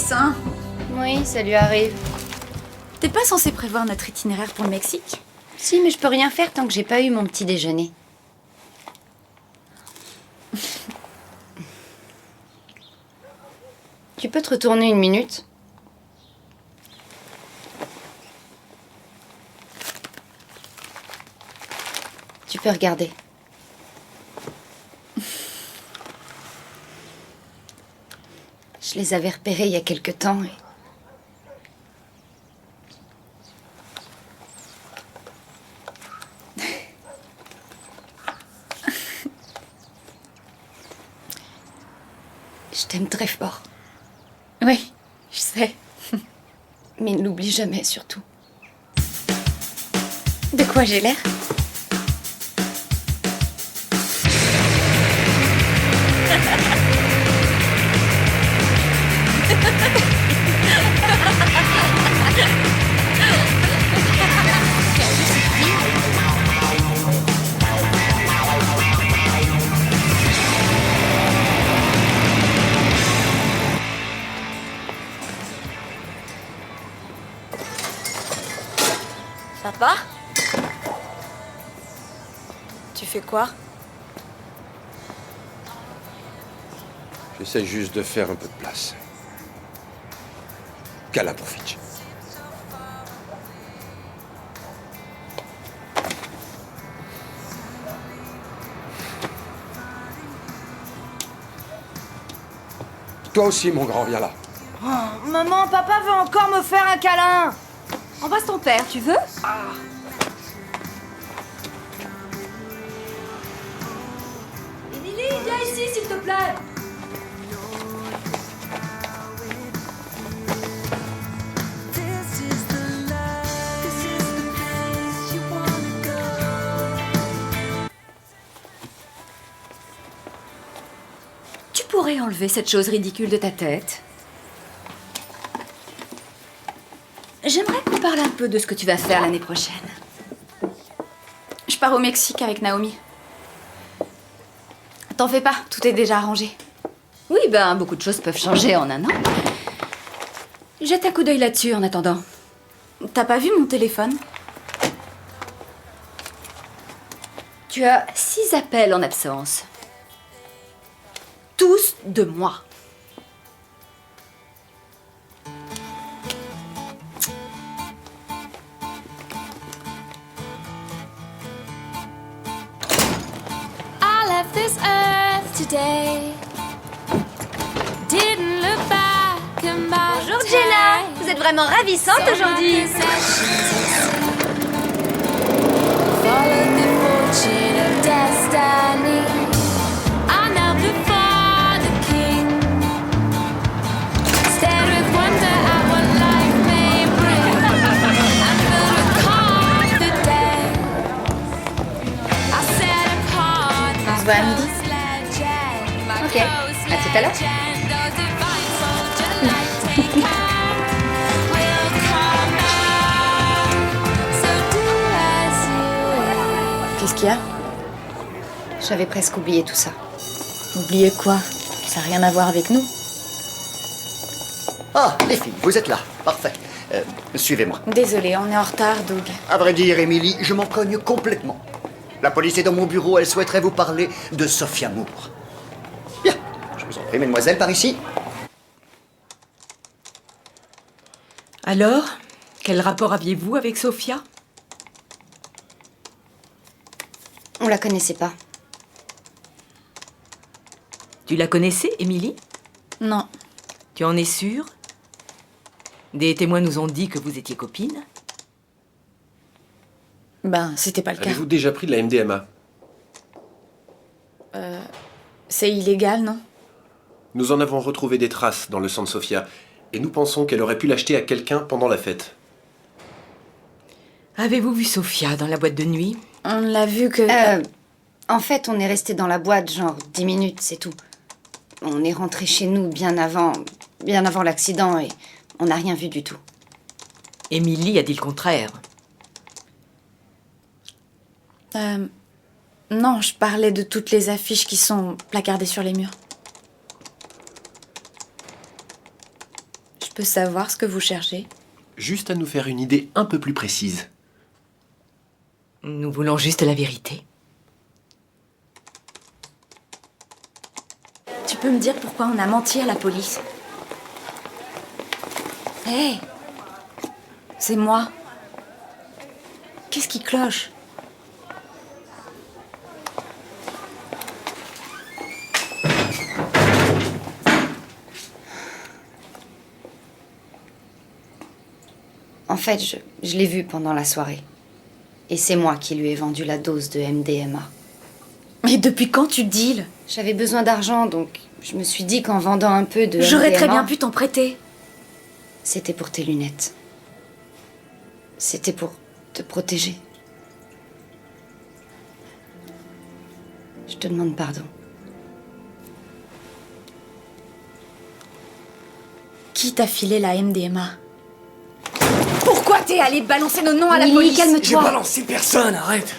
chance, hein. Oui, ça lui arrive. T'es pas censé prévoir notre itinéraire pour le Mexique? Si, mais je peux rien faire tant que j'ai pas eu mon petit déjeuner. Tu peux te retourner une minute? Tu peux regarder. Je les avais repérés il y a quelque temps et... Je t'aime très fort. Oui, je sais. Mais n'oublie jamais, surtout. De quoi j'ai l'air? Papa? Tu fais quoi? J'essaie juste de faire un peu de place. Kalaprovic. Toi aussi, mon grand, viens là. Oh, maman, papa veut encore me faire un câlin. Embrasse ton père, tu veux? Lily, viens ici, s'il te plaît. Tu pourrais enlever cette chose ridicule de ta tête. J'aimerais qu'on parle un peu de ce que tu vas faire l'année prochaine. Je pars au Mexique avec Naomi. T'en fais pas, tout est déjà arrangé. Oui, ben, beaucoup de choses peuvent changer en un an. Jette un coup d'œil là-dessus en attendant. T'as pas vu mon téléphone? Tu as 6 appels en absence. Tous de moi. I left this earth today. Didn't look back in my Bonjour Jenna, vous êtes vraiment ravissante aujourd'hui. Followed the fortune of destiny. I knelt before the king. Stared with wonder at what life may bring. And filled with confidence. I set apart my On se voit à midi. first legend. My Ok, à tout à l'heure. legend, divine soldier like take will come out. So do as you will. Qu'est-ce qu'il y a? J'avais presque oublié tout ça. Oubliez quoi? Ça n'a rien à voir avec nous. Ah, les filles, vous êtes là. Parfait. Suivez-moi. Désolée, on est en retard, Doug. À vrai dire, Émilie, je m'en cogne complètement. La police est dans mon bureau, elle souhaiterait vous parler de Sophia Moore. Bien, je vous en prie, mesdemoiselles, par ici. Alors, quel rapport aviez-vous avec Sophia? On la connaissait pas. Tu la connaissais, Émilie? Non. Tu en es sûre? Des témoins nous ont dit que vous étiez copines. Ben, c'était pas le cas. Avez-vous déjà pris de la MDMA? C'est illégal, non? Nous en avons retrouvé des traces dans le sang de Sophia, et nous pensons qu'elle aurait pu l'acheter à quelqu'un pendant la fête. Avez-vous vu Sophia dans la boîte de nuit? On l'a vu que... En fait, on est resté dans la boîte genre 10 minutes, c'est tout. On est rentré chez nous bien avant l'accident et on n'a rien vu du tout. Émilie a dit le contraire. Non, je parlais de toutes les affiches qui sont placardées sur les murs. Je peux savoir ce que vous cherchez? Juste à nous faire une idée un peu plus précise. Nous voulons juste la vérité. Tu peux me dire pourquoi on a menti à la police? Hé! C'est moi. Qu'est-ce qui cloche? En fait, je l'ai vu pendant la soirée. Et c'est moi qui lui ai vendu la dose de MDMA. Mais depuis quand tu deals? J'avais besoin d'argent, donc je me suis dit qu'en vendant un peu de J'aurais très MDMA, bien pu t'en prêter. c'était pour tes lunettes. C'était pour te protéger. Je te demande pardon. Qui t'a filé la MDMA? Pourquoi t'es allé balancer nos noms à la Lily, police? calme-toi. J'ai balancé personne, arrête.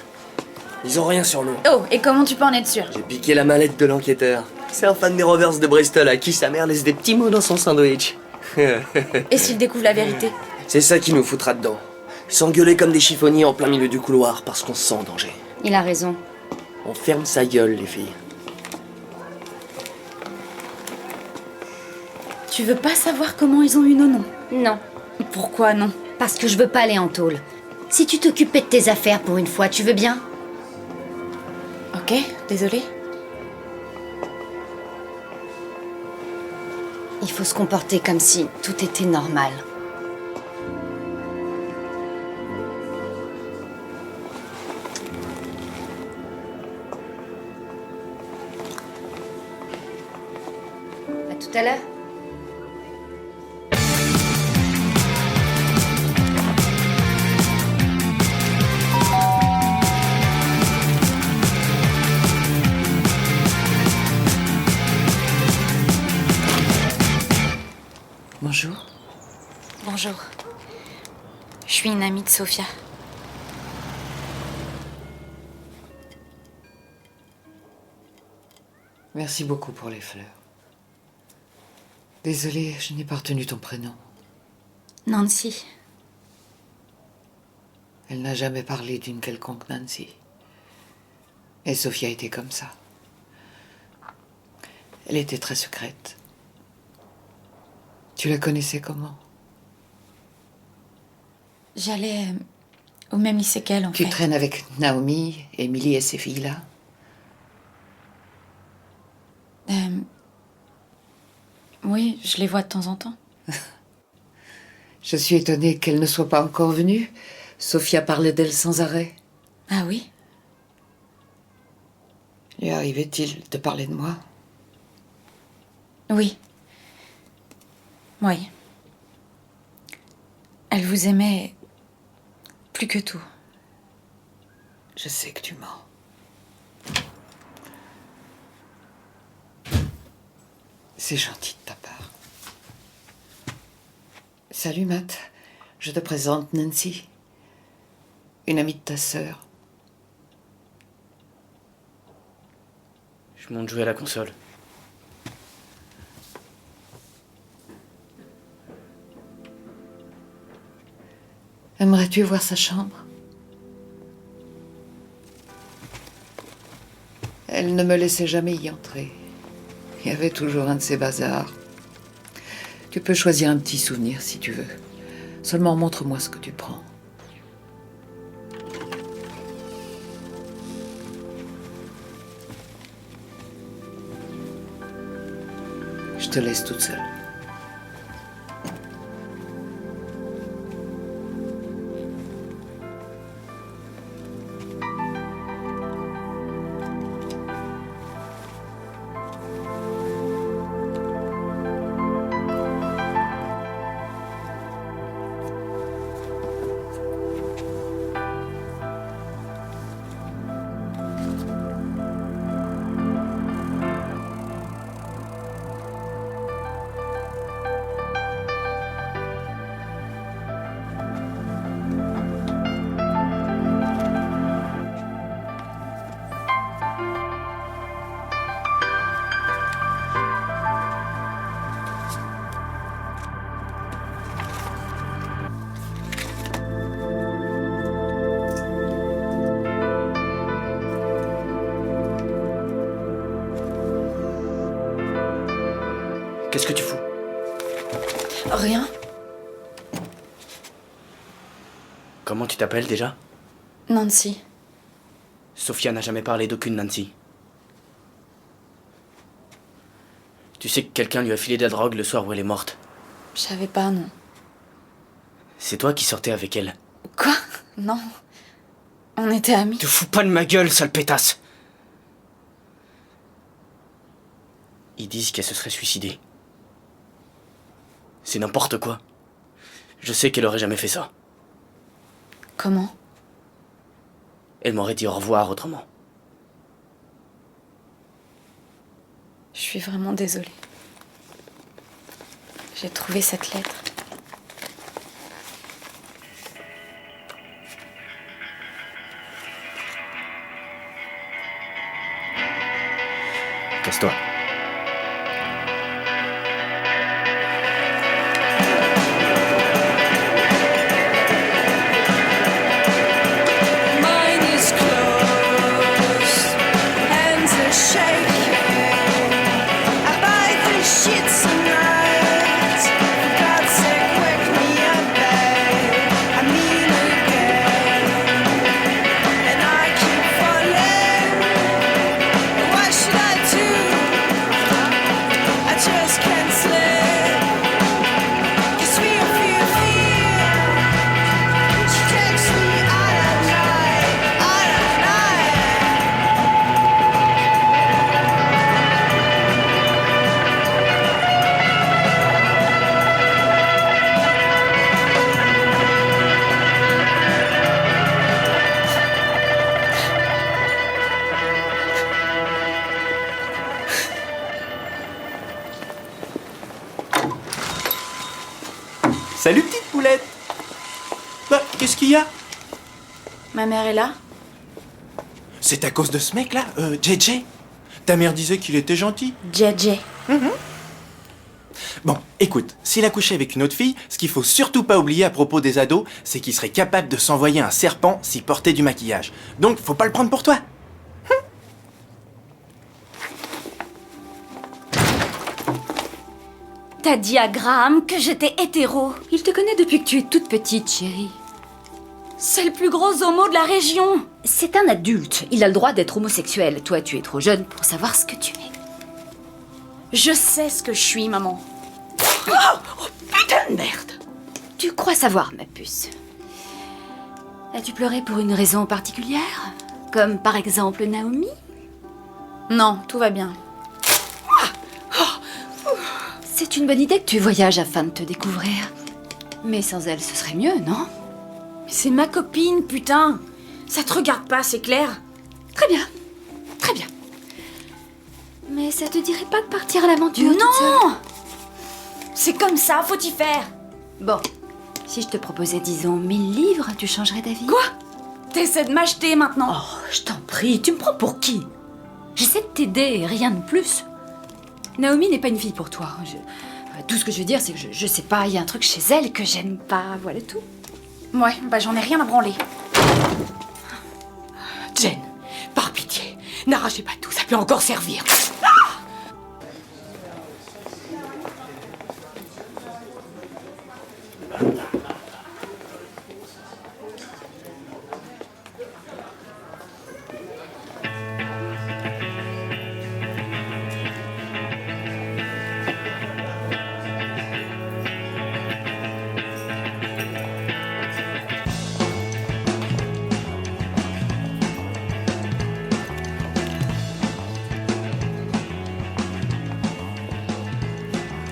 Ils ont rien sur nous. Oh, et comment tu peux en être sûr? J'ai piqué la mallette de l'enquêteur. C'est un fan des Rovers de Bristol à qui sa mère laisse des petits mots dans son sandwich. Et s'il découvre la vérité? C'est ça qui nous foutra dedans. S'engueuler comme des chiffonniers en plein milieu du couloir parce qu'on se sent en danger. Il a raison. On ferme sa gueule, les filles. Tu veux pas savoir comment ils ont eu nos noms? Non, Pourquoi non? parce que je veux pas aller en tôle. Si tu t'occupais de tes affaires pour une fois, tu veux bien? Ok, désolée. Il faut se comporter comme si tout était normal. À tout à l'heure. Bonjour. Bonjour. Je suis une amie de Sophia. Merci beaucoup pour les fleurs. Désolée, je n'ai pas retenu ton prénom. Nancy. Elle n'a jamais parlé d'une quelconque Nancy. Et Sophia était comme ça. Elle était très secrète. Tu la connaissais comment? J'allais au même lycée qu'elle, en Tu fait. traînes avec Naomi, Emily et ces filles-là? Oui, je les vois de temps en temps. Je suis étonnée qu'elle ne soit pas encore venue. Sophia parlait d'elle sans arrêt. Ah oui? Lui arrivait-il de parler de moi? Oui. Oui. Elle vous aimait plus que tout. Je sais que tu mens. C'est gentil de ta part. Salut, Matt. Je te présente Nancy. Une amie de ta sœur. Je monte jouer à la console. Aimerais-tu voir sa chambre? Elle ne me laissait jamais y entrer. Il y avait toujours un de ces bazars. Tu peux choisir un petit souvenir si tu veux. Seulement montre-moi ce que tu prends. Je te laisse toute seule. Qu'est-ce que tu fous? Rien. Comment tu t'appelles déjà? Nancy. Sophia n'a jamais parlé d'aucune Nancy. Tu sais que quelqu'un lui a filé de la drogue le soir où elle est morte. Je savais pas, non. C'est toi qui sortais avec elle. Quoi? Non. On était amis. Te fous pas de ma gueule, sale pétasse! Ils disent qu'elle se serait suicidée. C'est n'importe quoi. Je sais qu'elle aurait jamais fait ça. Comment? Elle m'aurait dit au revoir autrement. Je suis vraiment désolée. J'ai trouvé cette lettre. Casse-toi. Mine is closed, hands are shaking. I bite the shit tonight. For God's sake, wake me up, babe. I mean again, and I keep falling. What should I do? I just can't sleep. 'Cause fear. She takes me out at night. Salut petite poulette. Bah, qu'est-ce qu'il y a? Ma mère est là? C'est à cause de ce mec là, JJ. Ta mère disait qu'il était gentil. JJ. Bon, écoute, s'il a couché avec une autre fille, ce qu'il faut surtout pas oublier à propos des ados, c'est qu'il serait capable de s'envoyer un serpent s'il portait du maquillage. Donc, faut pas le prendre pour toi. T'as dit à Graham que j'étais hétéro. Il te connaît depuis que tu es toute petite, chérie. C'est le plus gros homo de la région. C'est un adulte. Il a le droit d'être homosexuel. Toi, tu es trop jeune pour savoir ce que tu es. Je sais ce que je suis, maman. Oh, putain de merde. Tu crois savoir, ma puce. As-tu pleuré pour une raison particulière? Comme par exemple Naomi? Non, tout va bien. C'est une bonne idée que tu voyages afin de te découvrir. Mais sans elle, ce serait mieux, non? Mais c'est ma copine, putain! Ça te regarde pas, c'est clair? Très bien. Très bien. Mais ça te dirait pas de partir à l'aventure? Non! C'est comme ça, faut y faire. Bon, si je te proposais, disons, 1000 livres, tu changerais d'avis? Quoi? T'essaies de m'acheter maintenant? Oh, je t'en prie, tu me prends pour qui? J'essaie de t'aider, rien de plus. Naomi n'est pas une fille pour toi. Tout ce que je veux dire, c'est que je sais pas, il y a un truc chez elle que j'aime pas, voilà tout. Ouais, bah j'en ai rien à branler. Jen, par pitié, n'arrachez pas tout, ça peut encore servir.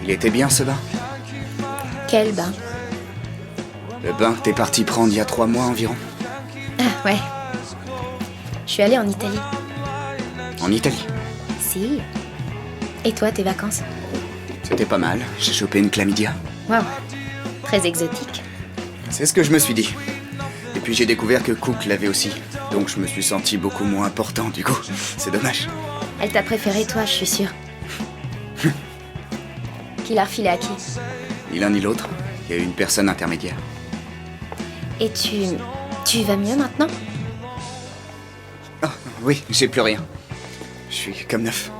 Il était bien ce bain? Quel bain? Le bain que t'es parti prendre il y a 3 mois environ. Ah ouais. Je suis allée en Italie. En Italie. Si. Et toi, tes vacances? C'était pas mal, j'ai chopé une chlamydia. Waouh. Très exotique. C'est ce que je me suis dit. Et puis j'ai découvert que Cook l'avait aussi. Donc je me suis senti beaucoup moins important du coup. C'est dommage. Elle t'a préféré, toi, je suis sûre. Qui l'a refilé à qui? Ni l'un ni l'autre. Il y a eu une personne intermédiaire. Et tu vas mieux maintenant? Ah, oui, j'ai plus rien. Je suis comme neuf.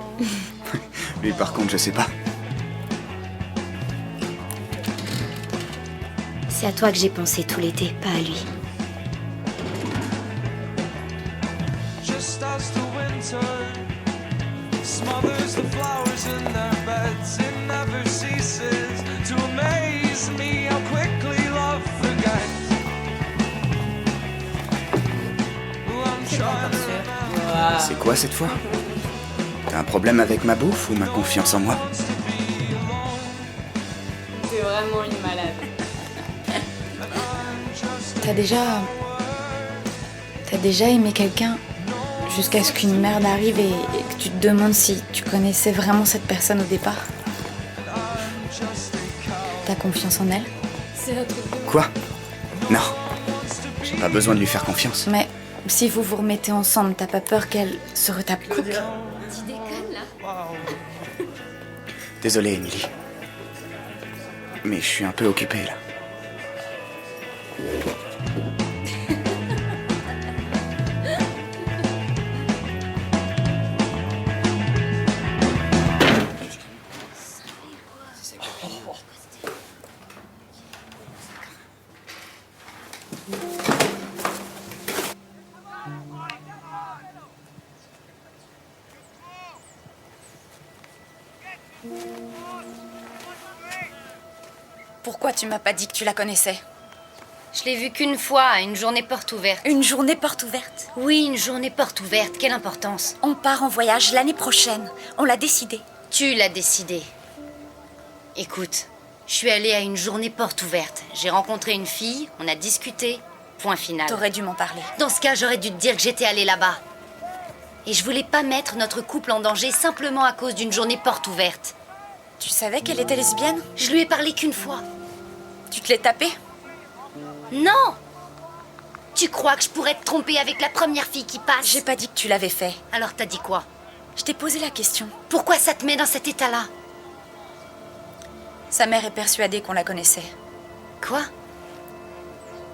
Lui par contre, je sais pas. C'est à toi que j'ai pensé tout l'été, pas à lui. Just as the winter smothers the flowers in their beds, it never ceases to amaze me how quickly love forgets. Well, I'm trying to remember. C'est quoi cette fois? T'as un problème avec ma bouffe ou ma confiance en moi? T'es vraiment une malade. T'as déjà aimé quelqu'un jusqu'à ce qu'une merde arrive et que tu te demandes si tu connaissais vraiment cette personne au départ? T'as confiance en elle? Quoi? Non. J'ai pas besoin de lui faire confiance. Mais si vous vous remettez ensemble, t'as pas peur qu'elle se retape Cook? Tu déconnes là? Désolé, Emily. Mais je suis un peu occupé là. Pourquoi tu m'as pas dit que tu la connaissais? Je l'ai vue qu'une fois, à une journée porte ouverte. Une journée porte ouverte? Oui, une journée porte ouverte. Quelle importance? On part en voyage l'année prochaine. On l'a décidé. Tu l'as décidé. Écoute, je suis allée à une journée porte ouverte. J'ai rencontré une fille, on a discuté, point final. T'aurais dû m'en parler. Dans ce cas, j'aurais dû te dire que j'étais allée là-bas. Et je voulais pas mettre notre couple en danger simplement à cause d'une journée porte ouverte. Tu savais qu'elle était lesbienne? Je lui ai parlé qu'une fois. Tu te l'es tapée? Non! Tu crois que je pourrais te tromper avec la première fille qui passe? J'ai pas dit que tu l'avais fait. Alors t'as dit quoi? Je t'ai posé la question. Pourquoi ça te met dans cet état-là? Sa mère est persuadée qu'on la connaissait. Quoi?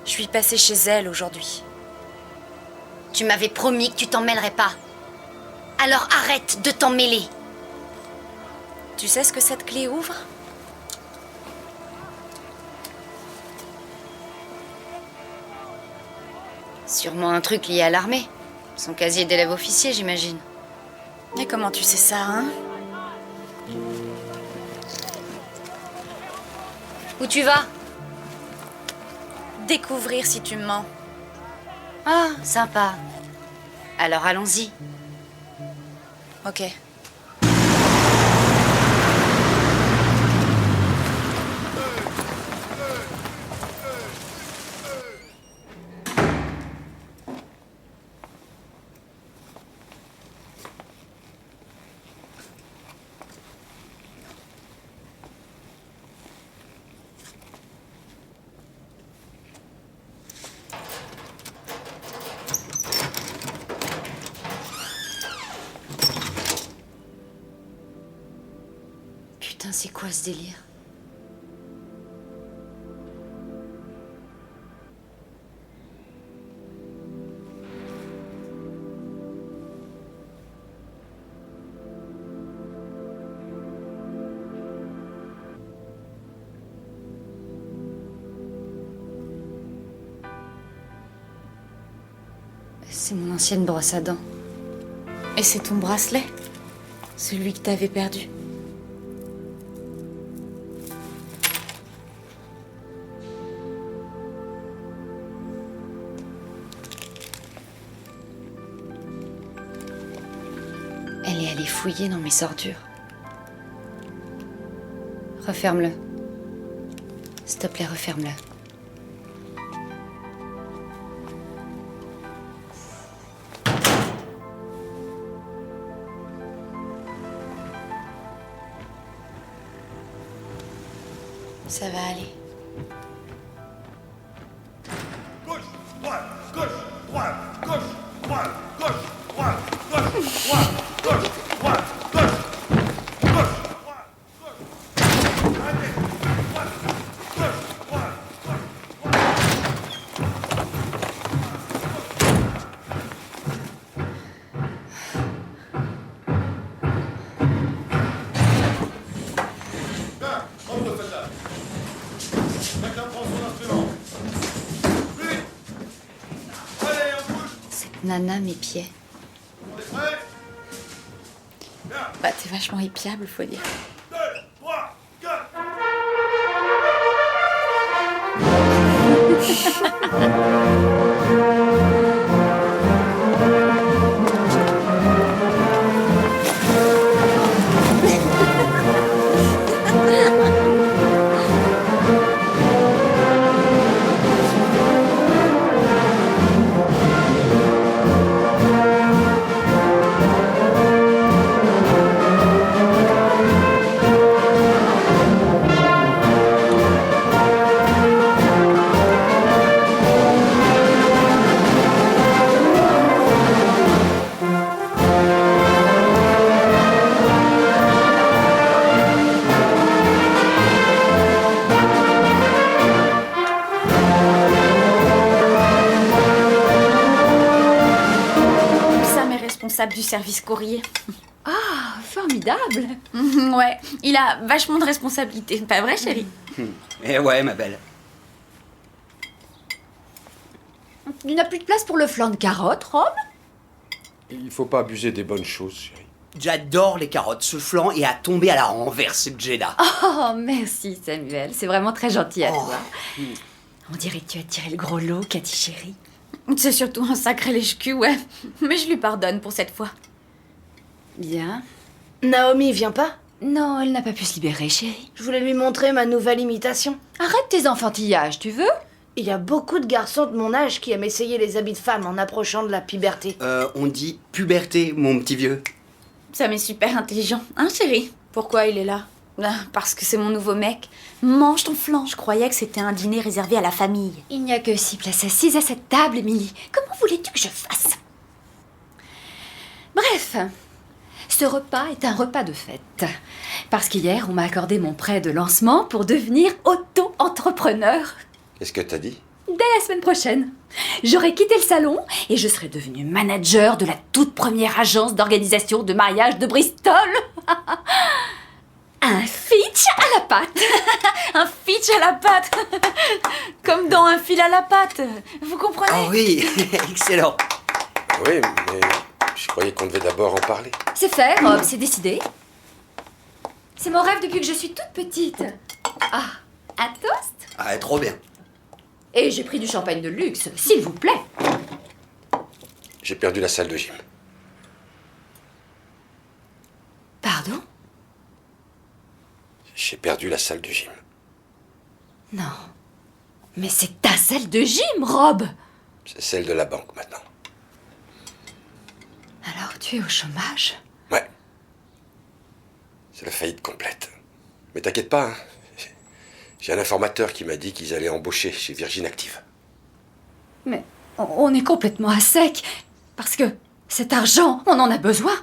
Je suis passée chez elle aujourd'hui. Tu m'avais promis que tu t'en mêlerais pas. Alors arrête de t'en mêler. Tu sais ce que cette clé ouvre? Sûrement un truc lié à l'armée. Son casier d'élève officier, j'imagine. Et comment tu sais ça, hein? Où tu vas? Découvrir si tu me mens. Ah, sympa. Alors allons-y. Ok. Putain, c'est quoi ce délire? C'est mon ancienne brosse à dents. Et c'est ton bracelet? Celui que t'avais perdu? Elle est allée fouiller dans mes ordures. Referme-le. S'il te plaît, referme-le. Ça va aller. Gauche, droite, gauche, droite, gauche, droite, gauche, droite, gauche, droite, gauche, droite, gauche, gauche, droite, gauche. Allez, droite, gauche, droite, gauche, droite. Bien, prends celle-là. Chacun prend son instrument. Nana, mes pieds. Bah, t'es vachement épiable, faut dire. Du service courrier. Ah, formidable. Ouais, il a vachement de responsabilités, pas vrai, chérie? Eh ouais, ma belle. Il n'a plus de place pour le flan de carottes, Rob? Il faut pas abuser des bonnes choses, chérie. J'adore les carottes. Ce flan est à tomber à la renverse, Jeddah. Oh, merci, Samuel. C'est vraiment très gentil à toi. On dirait que tu as tiré le gros lot, Cathy chérie. C'est surtout un sacré lèche-cul, ouais. Mais je lui pardonne pour cette fois. Bien. Naomi vient pas? Non, elle n'a pas pu se libérer, chérie. Je voulais lui montrer ma nouvelle imitation. Arrête tes enfantillages, tu veux? Il y a beaucoup de garçons de mon âge qui aiment essayer les habits de femme en approchant de la puberté. On dit puberté, mon petit vieux. Ça m'est super intelligent, hein, chérie? Pourquoi il est là? Parce que c'est mon nouveau mec. Mange ton flan. Je croyais que c'était un dîner réservé à la famille. Il n'y a que 6 places assises à cette table, Émilie. Comment voulais-tu que je fasse? Bref, ce repas est un repas de fête. Parce qu'hier, on m'a accordé mon prêt de lancement pour devenir auto-entrepreneur. Qu'est-ce que t'as dit? Dès la semaine prochaine. J'aurai quitté le salon et je serai devenue manager de la toute première agence d'organisation de mariage de Bristol. Un Fitch à la pâte. Un Fitch à la pâte. Comme dans un fil à la pâte. Vous comprenez? Oh oui, excellent. Oui, mais je croyais qu'on devait d'abord en parler. C'est fait, Rob, c'est décidé. C'est mon rêve depuis que je suis toute petite. Ah, un toast? Ah, trop bien. Et j'ai pris du champagne de luxe, s'il vous plaît. J'ai perdu la salle de gym. Pardon? J'ai perdu la salle de gym. Non. Mais c'est ta salle de gym, Rob! C'est celle de la banque maintenant. Alors tu es au chômage? Ouais. C'est la faillite complète. Mais t'inquiète pas, hein. J'ai un informateur qui m'a dit qu'ils allaient embaucher chez Virgin Active. Mais on est complètement à sec. Parce que cet argent, on en a besoin.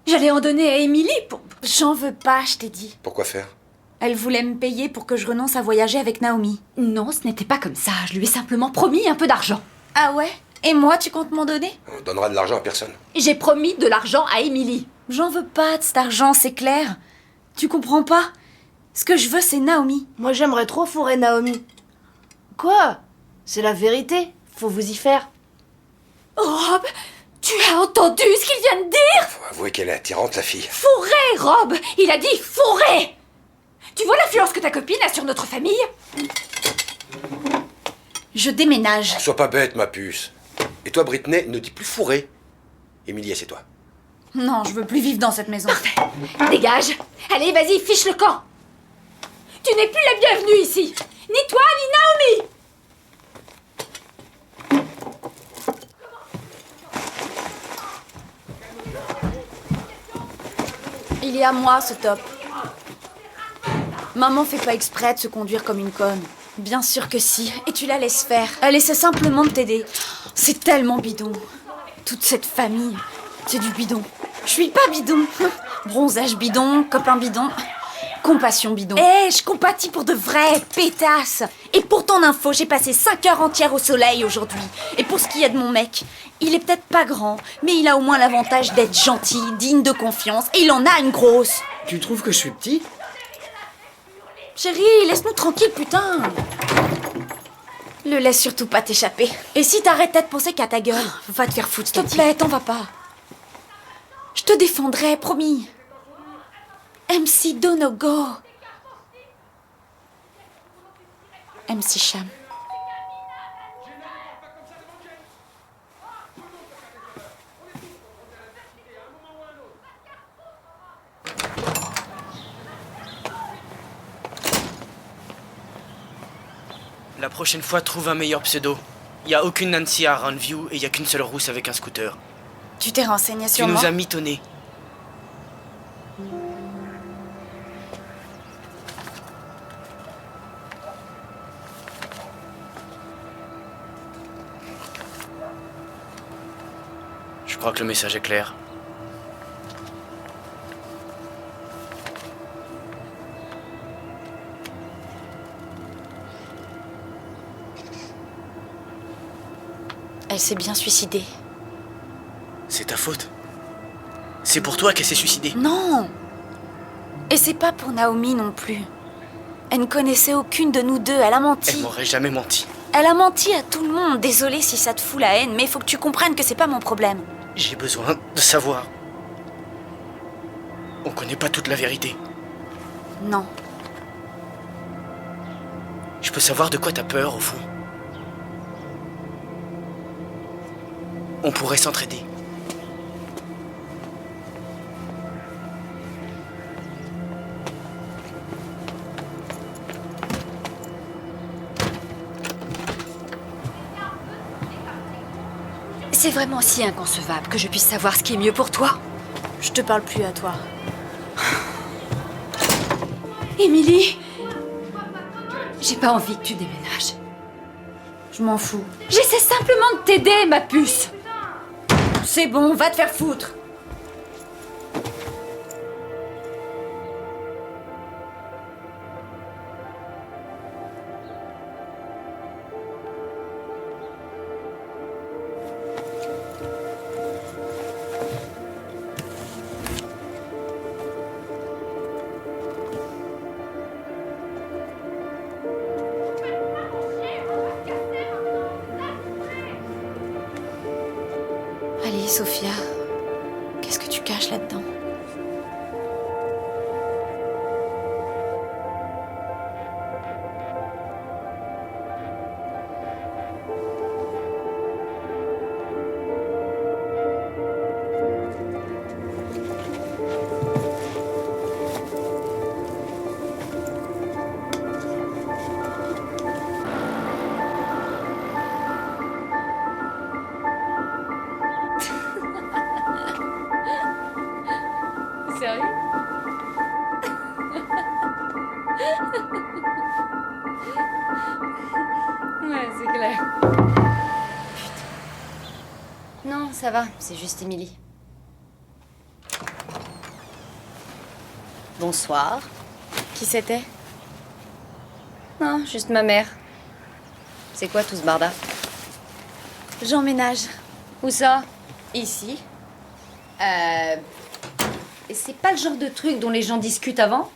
J'allais en donner à Émilie pour... J'en veux pas, je t'ai dit. Pourquoi faire? Elle voulait me payer pour que je renonce à voyager avec Naomi. Non, ce n'était pas comme ça. Je lui ai simplement promis un peu d'argent. Ah ouais? Et moi, tu comptes m'en donner? On donnera de l'argent à personne. J'ai promis de l'argent à Émilie. J'en veux pas de cet argent, c'est clair. Tu comprends pas? Ce que je veux, c'est Naomi. Moi, j'aimerais trop fourrer Naomi. Quoi? C'est la vérité. Faut vous y faire. Rob, tu as entendu ce qu'il vient de dire? Faut avouer qu'elle est attirante, la fille. Fourré, Rob! Il a dit fourré! Tu vois l'influence que ta copine a sur notre famille? Je déménage. Sois pas bête, ma puce. Et toi, Britney, ne dis plus fourré. Émilie, assieds-toi. Non, je veux plus vivre dans cette maison. Parfait. Dégage. Allez, vas-y, fiche le camp. Tu n'es plus la bienvenue ici. Ni toi, ni Naomi. Il est à moi, ce top. Maman fait pas exprès de se conduire comme une conne. Bien sûr que si. Et tu la laisses faire. Elle essaie simplement de t'aider. C'est tellement bidon. Toute cette famille, c'est du bidon. Je suis pas bidon. Bronzage bidon, copain bidon, compassion bidon. Je compatis pour de vraies pétasses. Et pour ton info, j'ai passé 5 heures entières au soleil aujourd'hui. Et pour ce qui est de mon mec, il est peut-être pas grand, mais il a au moins l'avantage d'être gentil, digne de confiance, et il en a une grosse. Tu trouves que je suis petit? Chérie, laisse-nous tranquille, putain. Le laisse surtout pas t'échapper. Et si t'arrêtais de penser qu'à ta gueule, Va te faire foutre, s'il te plaît, t'en vas pas. Je te défendrai, promis. MC Donogo. MC Cham. La prochaine fois, trouve un meilleur pseudo. Y a aucune Nancy à Roundview et y a qu'une seule rousse avec un scooter. Tu t'es renseigné sur Tu moi? nous as mitonnés. Je crois que le message est clair. Elle s'est bien suicidée. C'est ta faute. C'est pour toi qu'elle s'est suicidée. Non. Et c'est pas pour Naomi non plus. Elle ne connaissait aucune de nous deux, elle a menti. Elle m'aurait jamais menti. Elle a menti à tout le monde. Désolée si ça te fout la haine, mais il faut que tu comprennes que c'est pas mon problème. J'ai besoin de savoir. On connaît pas toute la vérité. Non. Je peux savoir de quoi t'as peur, au fond. On pourrait s'entraider. C'est vraiment si inconcevable que je puisse savoir ce qui est mieux pour toi. Je te parle plus à toi. Émilie, j'ai pas envie que tu déménages. Je m'en fous. J'essaie simplement de t'aider, ma puce. C'est bon, va te faire foutre. Allez, Sophia, qu'est-ce que tu caches là-dedans? Sérieux? Ouais, c'est clair. Non, ça va, c'est juste Émilie. Bonsoir. Qui c'était? Non, juste ma mère. C'est quoi tout ce barda? J'emménage. Où ça? Ici. Et c'est pas le genre de truc dont les gens discutent avant?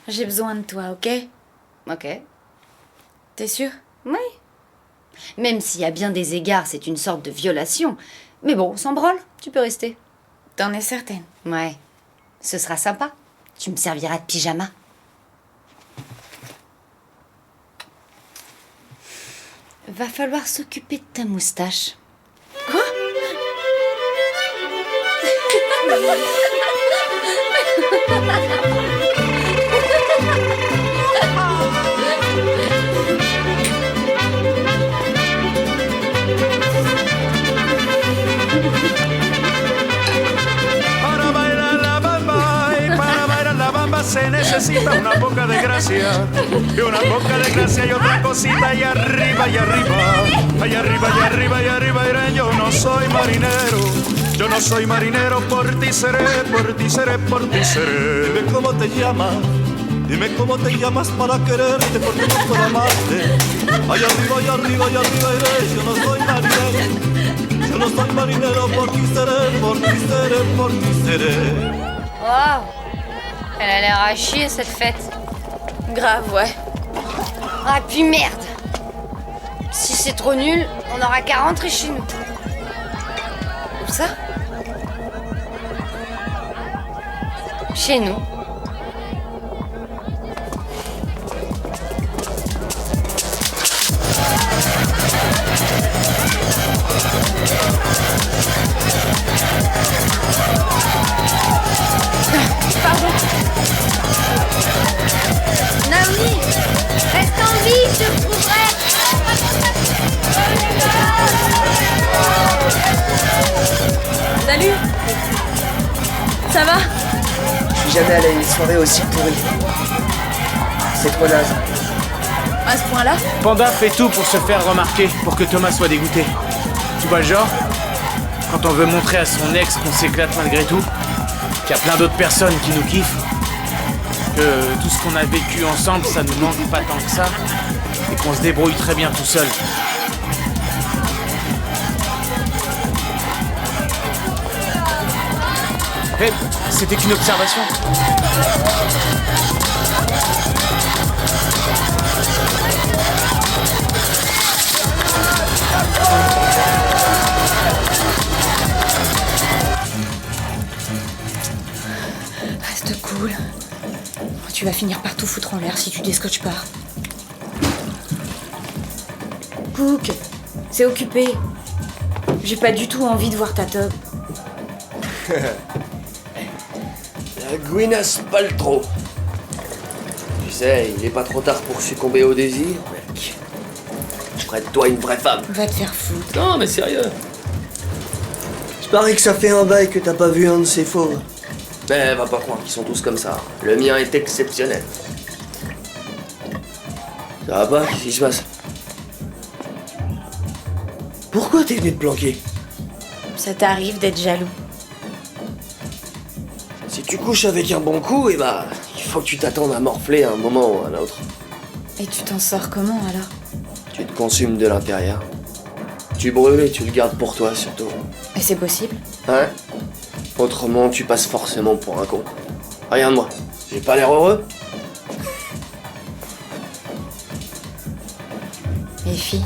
J'ai besoin de toi, ok? Ok. T'es sûre? Oui. Même si à bien des égards, c'est une sorte de violation. Mais bon, sans branle, tu peux rester. T'en es certaine? Ouais. Ce sera sympa. Tu me serviras de pyjama. Va falloir s'occuper de ta moustache. Quoi? Para bailar la bamba y para bailar la bamba se necesita una poca de gracia y una poca de gracia y otra cosita y arriba y arriba, allá arriba y arriba y arriba iré. Yo no soy marinero, yo no soy marinero, por ti seré, por ti seré, por ti seré. Dime cómo te llamas, dime cómo te llamas para quererte, porque no puedo amarte. Allá arriba y arriba y arriba iré. Yo no soy marinero, yo no soy marinero, por ti seré, por ti seré, por ti seré. Waouh! Elle a l'air à chier cette fête. Grave, ouais. Ah, puis merde! Si c'est trop nul, on n'aura qu'à rentrer chez nous. Où ça? Chez nous. Pardon. Naomi, reste en vie, je te prouverai. Salut. Ça va? Je suis jamais allé à une soirée aussi pourrie. C'est trop naze. À ce point-là? Panda fait tout pour se faire remarquer, pour que Thomas soit dégoûté. Tu vois le genre? Quand on veut montrer à son ex qu'on s'éclate malgré tout, qu'il y a plein d'autres personnes qui nous kiffent, que tout ce qu'on a vécu ensemble, ça nous manque pas tant que ça, et qu'on se débrouille très bien tout seul. Hé, c'était qu'une observation. Reste cool. Tu vas finir par tout foutre en l'air si tu déscotches pas. Cook, c'est occupé. J'ai pas du tout envie de voir ta tub. La Gwyneth Paltrow. Tu sais, il est pas trop tard pour succomber au désir, mec. Je ferai de toi une vraie femme. Va te faire foutre. Non, mais sérieux. Je parie que ça fait un bail que t'as pas vu un de ces fauves. Mais va pas croire qu'ils sont tous comme ça. Le mien est exceptionnel. Ça va pas? Qu'est-ce qui se passe? Pourquoi t'es venu te planquer? Ça t'arrive d'être jaloux. Si tu couches avec un bon coup, eh bah, il faut que tu t'attendes à morfler à un moment ou à un autre. Et tu t'en sors comment alors? Tu te consumes de l'intérieur. Tu brûles et tu le gardes pour toi surtout. Et c'est possible? Hein? Autrement, tu passes forcément pour un con. Regarde-moi, j'ai pas l'air heureux? Les filles.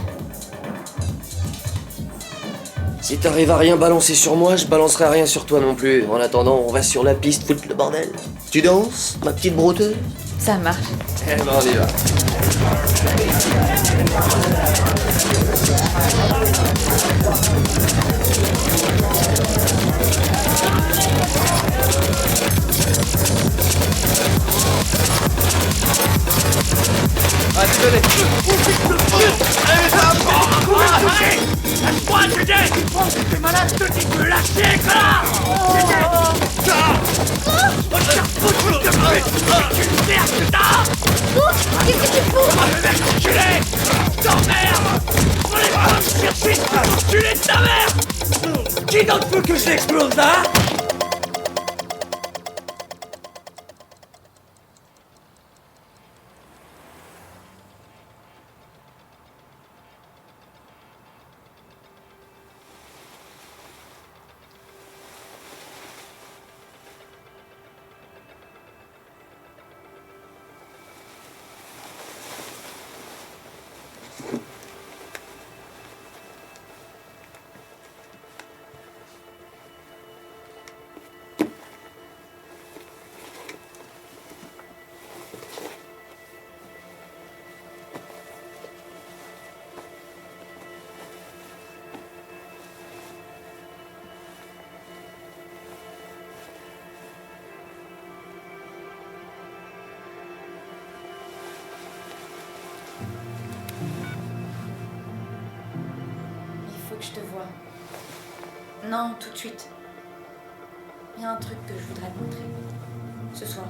Si t'arrives à rien balancer sur moi, je balancerai rien sur toi non plus. En attendant, on va sur la piste foutre le bordel. Tu danses, ma petite brouteuse? Ça marche. Eh ben, on y va. Ah, désolé. Lâche-moi, je dis! T'es malade, je te dis de lâcher, connard! Qu'est-ce que tu fous? Le mec enculé! T'emmerdes! On est pas me chercher! Enculé de ta mère! Qui d'autre veut que je l'explose là? Il faut que je te voie. Non, tout de suite. Il y a un truc que je voudrais te montrer. Ce soir.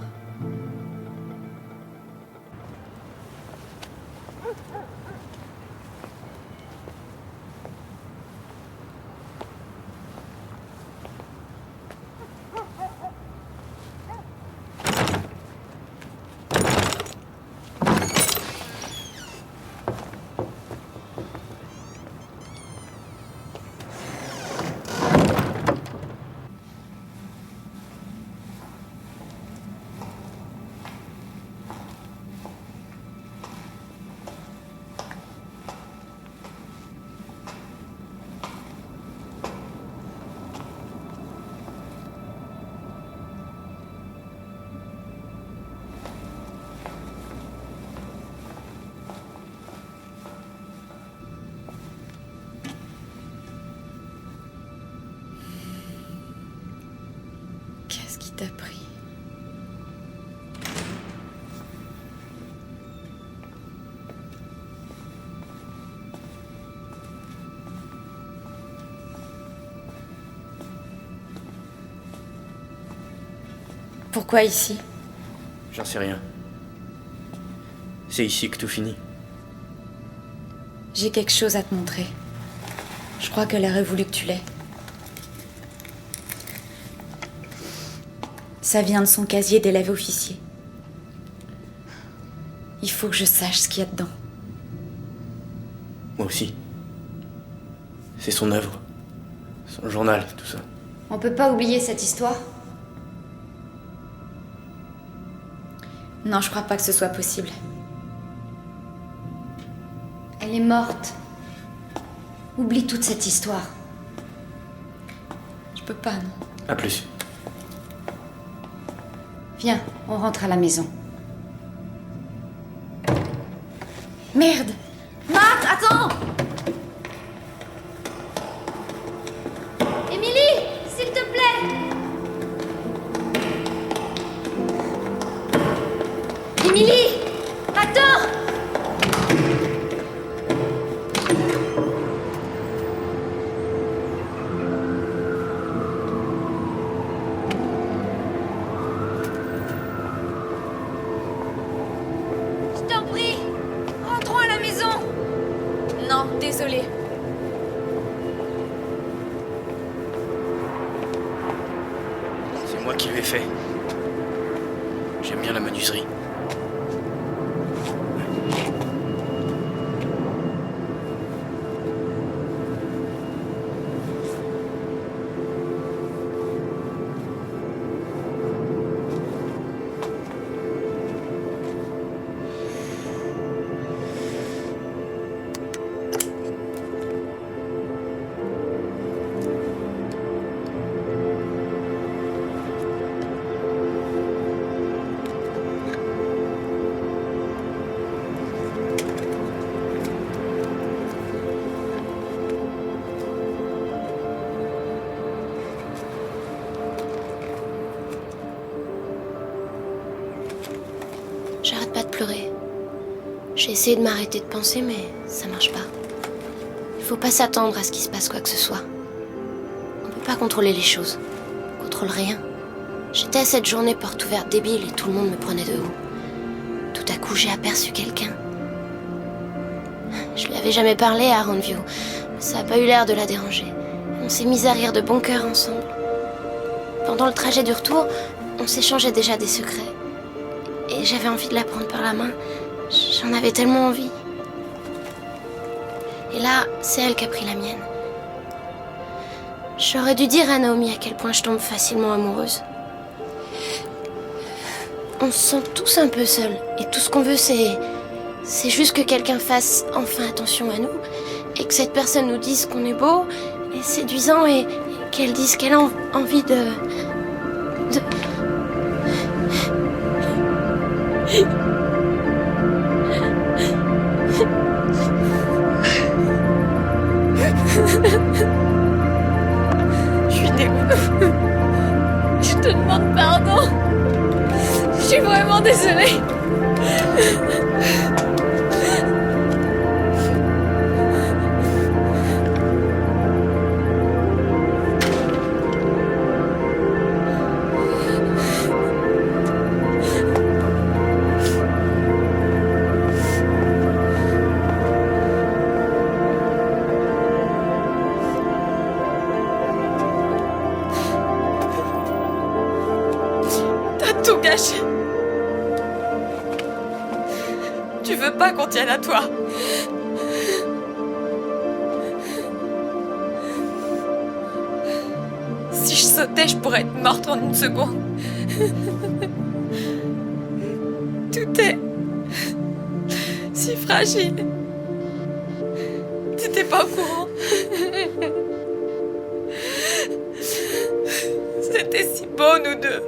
Pourquoi ici? J'en sais rien. C'est ici que tout finit. J'ai quelque chose à te montrer. Je crois qu'elle aurait voulu que tu l'aies. Ça vient de son casier d'élève officier. Il faut que je sache ce qu'il y a dedans. Moi aussi. C'est son œuvre. Son journal, tout ça. On peut pas oublier cette histoire? Non, je crois pas que ce soit possible. Elle est morte. Oublie toute cette histoire. Je peux pas, non. À plus. Viens, on rentre à la maison. Merde! Matt, attends! Émilie, s'il te plaît! Émilie! Attends! Je t'en prie! Rentrons à la maison! Non, désolée. C'est moi qui lui ai fait. J'aime bien la menuiserie. J'arrête pas de pleurer. J'ai essayé de m'arrêter de penser, mais ça marche pas. Il faut pas s'attendre à ce qu'il se passe quoi que ce soit. On peut pas contrôler les choses. On contrôle rien. J'étais à cette journée porte ouverte débile et tout le monde me prenait de haut. Tout à coup, j'ai aperçu quelqu'un. Je lui avais jamais parlé à Roundview. Ça a pas eu l'air de la déranger. On s'est mis à rire de bon cœur ensemble. Pendant le trajet du retour, on s'échangeait déjà des secrets. Et j'avais envie de la prendre par la main. J'en avais tellement envie. Et là, c'est elle qui a pris la mienne. J'aurais dû dire à Naomi à quel point je tombe facilement amoureuse. On se sent tous un peu seuls. Et tout ce qu'on veut, c'est juste que quelqu'un fasse enfin attention à nous. Et que cette personne nous dise qu'on est beau et séduisant. Et qu'elle dise qu'elle a envie de... Je suis dégoûtée. Je te demande pardon. Je suis vraiment désolée. Tout gâché. Tu veux pas qu'on tienne à toi. Si je sautais, je pourrais être morte en une seconde. Tout est si fragile. T'étais pas au courant. C'était si beau, nous deux.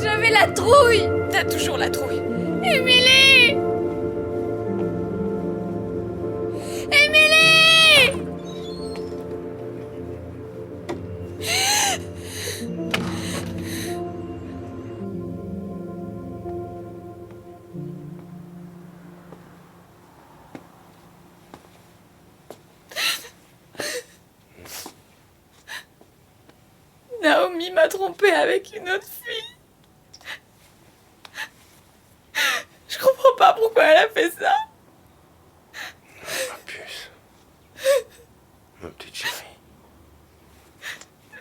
J'avais la trouille. T'as toujours la trouille. Émilie! Émilie! Naomi m'a trompée avec une autre fille. Je comprends pas pourquoi elle a fait ça. Ma puce. Ma petite chérie.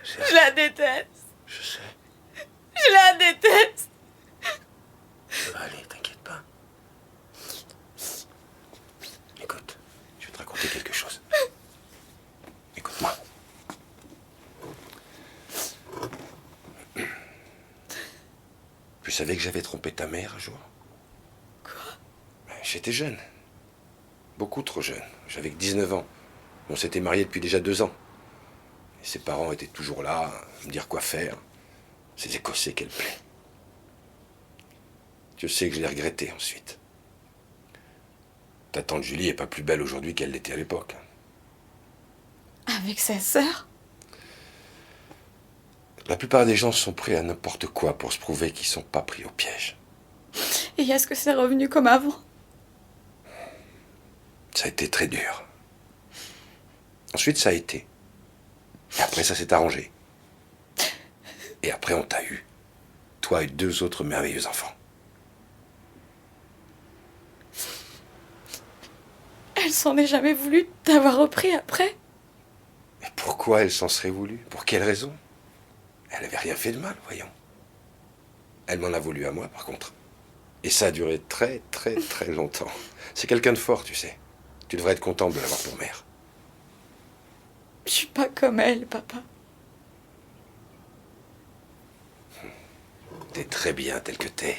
Je la déteste. Je sais. Je la déteste. Ça va aller, t'inquiète pas. Écoute, je vais te raconter quelque chose. Écoute-moi. Tu savais que j'avais trompé ta mère un jour? Quoi? J'étais jeune. Beaucoup trop jeune. J'avais que 19 ans. On s'était mariés depuis déjà 2 ans. Et ses parents étaient toujours là, à me dire quoi faire. Ces Écossais, quelle plaie. Je sais que je l'ai regretté ensuite. Ta tante Julie est pas plus belle aujourd'hui qu'elle l'était à l'époque. Avec sa sœur? La plupart des gens sont prêts à n'importe quoi pour se prouver qu'ils sont pas pris au piège. Et est-ce que c'est revenu comme avant? Ça a été très dur. Ensuite, ça a été. Et après, ça s'est arrangé. Et après, on t'a eu. Toi et 2 autres merveilleux enfants. Elle s'en est jamais voulu d'avoir repris après? Mais pourquoi elle s'en serait voulu? Pour quelle raison? Elle avait rien fait de mal, voyons. Elle m'en a voulu à moi, par contre. Et ça a duré très, très, très longtemps. C'est quelqu'un de fort, tu sais. Tu devrais être content de l'avoir pour mère. Je suis pas comme elle, papa. T'es très bien tel que t'es.